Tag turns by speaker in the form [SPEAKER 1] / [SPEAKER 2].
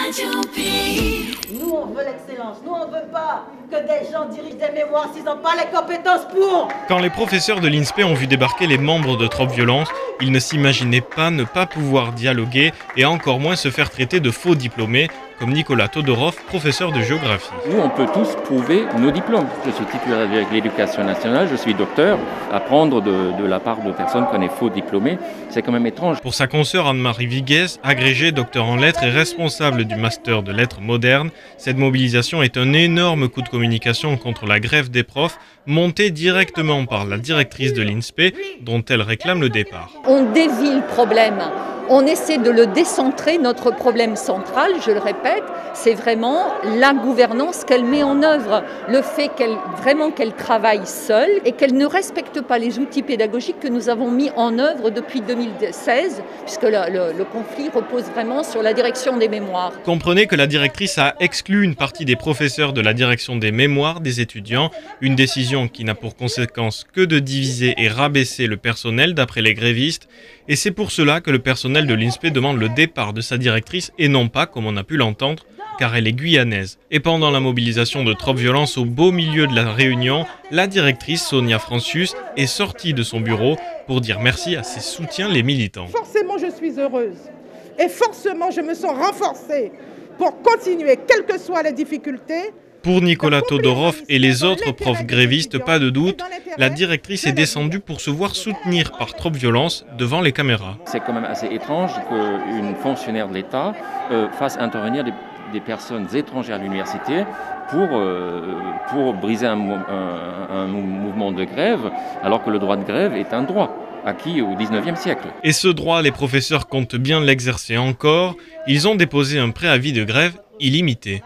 [SPEAKER 1] Nous, on veut l'excellence. Nous, on veut pas que des gens dirigent des mémoires s'ils n'ont pas les compétences pour.
[SPEAKER 2] Quand les professeurs de l'INSPE ont vu débarquer les membres de Trop Violence, ils ne s'imaginaient pas ne pas pouvoir dialoguer et encore moins se faire traiter de faux diplômés, comme Nicolas Todorov, professeur de géographie.
[SPEAKER 3] Nous, on peut tous prouver nos diplômes. Je suis titulaire avec l'éducation nationale, je suis docteur. Apprendre de la part de personnes qu'on est faux diplômés, c'est quand même étrange.
[SPEAKER 2] Pour sa consoeur Anne-Marie Vigues, agrégée docteur en lettres et responsable du master de lettres modernes, cette mobilisation est un énorme coup de communication contre la grève des profs, montée directement par la directrice de l'INSPE, dont elle réclame le départ.
[SPEAKER 4] On dévie le problème. On essaie de le décentrer. Notre problème central, je le répète, c'est vraiment la gouvernance qu'elle met en œuvre. Le fait qu'elle travaille seule et qu'elle ne respecte pas les outils pédagogiques que nous avons mis en œuvre depuis 2016, puisque le conflit repose vraiment sur la direction des mémoires.
[SPEAKER 2] Comprenez que la directrice a exclu une partie des professeurs de la direction des mémoires des étudiants, une décision qui n'a pour conséquence que de diviser et rabaisser le personnel d'après les grévistes, et c'est pour cela que le personnel de l'INSPE demande le départ de sa directrice et non pas, comme on a pu l'entendre, car elle est guyanaise. Et pendant la mobilisation de Trop Violence au beau milieu de la réunion, la directrice Sonia Francius est sortie de son bureau pour dire merci à ses soutiens les militants.
[SPEAKER 5] Forcément je suis heureuse et forcément je me sens renforcée pour continuer, quelles que soient les difficultés.
[SPEAKER 2] Pour Nicolas Todorov et les autres profs grévistes, pas de doute, la directrice est descendue pour se voir soutenir par Trop Violence devant les caméras.
[SPEAKER 3] C'est quand même assez étrange qu'une fonctionnaire de l'État fasse intervenir des personnes étrangères à l'université pour briser un mouvement de grève, alors que le droit de grève est un droit acquis au XIXe siècle.
[SPEAKER 2] Et ce droit, les professeurs comptent bien l'exercer encore. Ils ont déposé un préavis de grève illimité.